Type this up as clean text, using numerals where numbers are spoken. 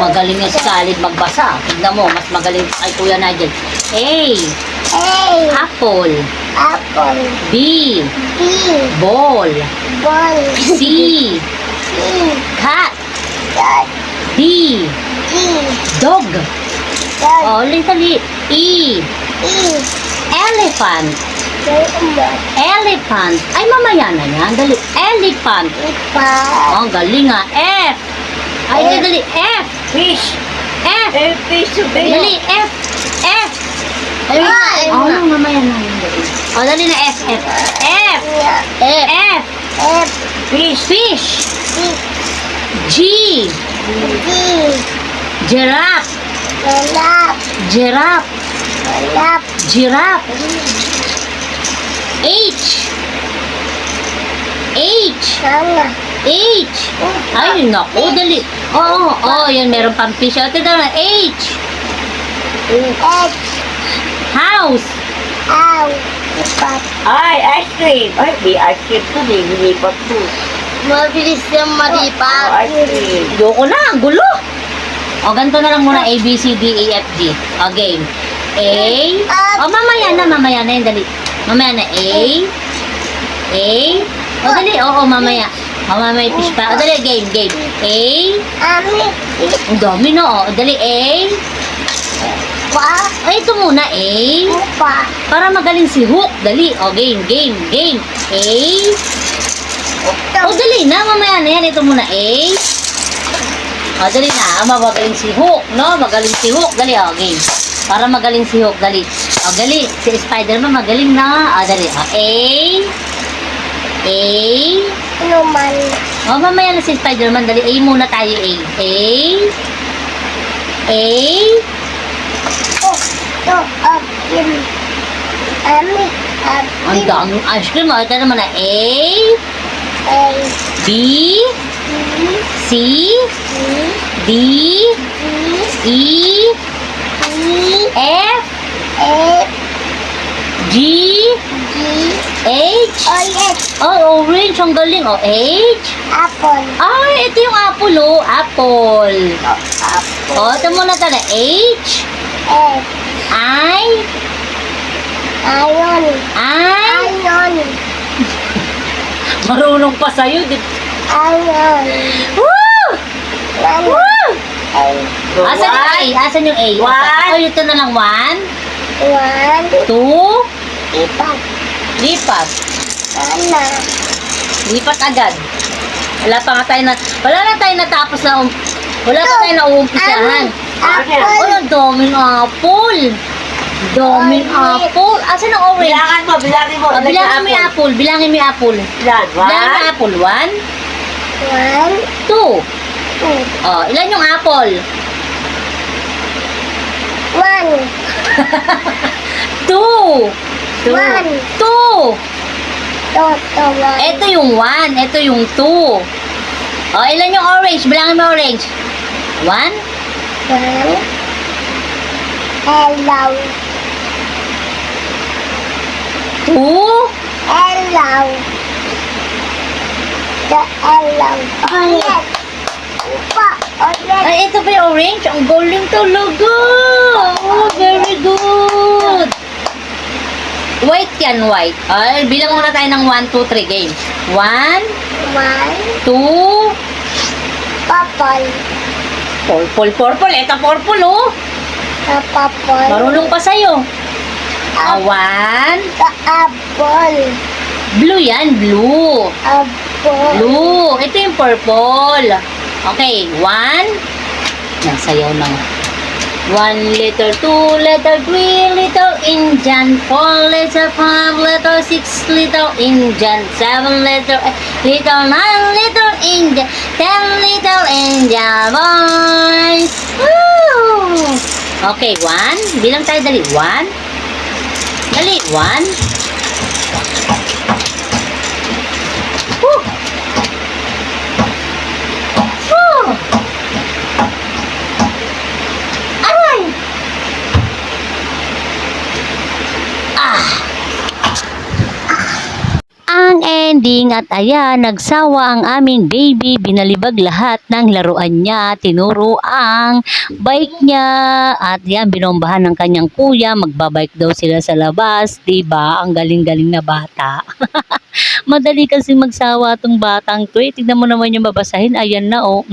magaling yung Scarlett magbasa. Tignan mo, mas magaling kay Kuya Nigel. A. Apple. Apple. B. B. Ball. Ball. C. C. Cat. Cat. D. D. Dog. Dog. Oh, little E. E. Elephant. Elephant. Elephant. Ay, mamaya na yan. Dali. Elephant. Oh, ang galing nga. F. Ay, F. dali. F. Fish. F. Fish. Dali. F. F. Ay, Ah, oh, mamaya na yan. Oh, dali na. F. F. F. F. F. F. Fish. Fish. G. G. Giraffe. Giraffe. Giraffe. Giraffe. Giraffe. H. H. Tama. H. Ay, naku, dali. Oo, yan, meron pang fish. Ito na, H. H. House. Ow. Lipat. Ay, ice cream. Ay, may ice cream to. Nilipat to. Mabilis yung malipat. Ice cream. Yoko na, ang gulo. O, ganito na lang muna, A, B, C, D, E, F, G. O, game. A. O, mamaya na yun, dali. Mamaya na, A. A. O, dali, oo, mamaya. O, mamaya fish pa. O, dali, game. A. Ami. Ang dami na, o. Dali, A. Pa. O, ito muna, A. Pa. Para magaling si Hook. Dali, o, game. A. O, dali na, mamaya na yan. Ito muna, A. O, dali na. Magaling si Hook, no? Magaling si Hook. Dali, o, game. Para magaling si Hook, dali. O, dali. Si Spider-Man magaling na. O, dali. O, A. A. Inuman. O, mamaya na si Spider-Man. Dali, A muna tayo, A. A. A. To. Akin. Ami. Ang Akin. daming ice cream. O, ito naman na A. A. B. B. C. D. D. D. E. E. F. F. G. G. H. O, yes. Oh, orange. Ang galing. Oh, H. Apple. Ay, ito yung apple, oh. Apple. Apple. Oh, ito muna talaga. H. F. I. Iron. I. Iron. Marunong pa sa'yo. Iron. Woo! One. Woo! A. Asan yung A? Asan yung A? One. Oh, ito na lang. 1, One. 2, Lipat. lipat. Ana. Lipat agad. Wala na tayo natapos na, wala pa tayo nauumpisahan. Apple. Ay, ang daming apple. Daming Orange. apple. Asan ang orange? Bilangin mo. Oh, bilangin mo yung apple. Bilangin mo yung apple. Yan. Bilangin mo yung apple. 1, One. 2. Two. Oh, ilan yung apple? One. 2. One. 2. One. Ito yung 1. Ito yung 2. Oh, ilan yung orange? Bilangin mo orange. 1, One. Hello. 2, Hello. The hello. Ulit. Upa. Ulit. ay, ito pa yung orange. Ang galing talaga. Oh, very good. White yan, white. Ay, bilang muna tayo ng 1, 2, 3 game. 1, One. 2, Purple. purple. Ito purple, oh. The purple. Marunong pa sa'yo. 1, The apple. blue yan, blue. Apple. Blue. Ito yung purple. Okay, 1. Nasayaw na nga. 1 letter, 2 letter, 3 little Indian, 4 letter, 5 letter, 6 little Indian, 7 letter, 8 little, 9 little Indian, 10 little Indian boys. Woo! Okay, 1. Bilang tayo dali. 1. Dali, 1. Woo! Woo! Aray! Ang ending ending at ayan, nagsawa ang aming baby. Binalibag lahat ng laruan niya. Tinuro ang bike niya. At yan, binombahan ng kanyang kuya. Magbabike daw sila sa labas. Diba? Ang galing-galing na bata. Madali kasi magsawa tong batang to. Tignan mo naman yung babasahin. Ayan na oh.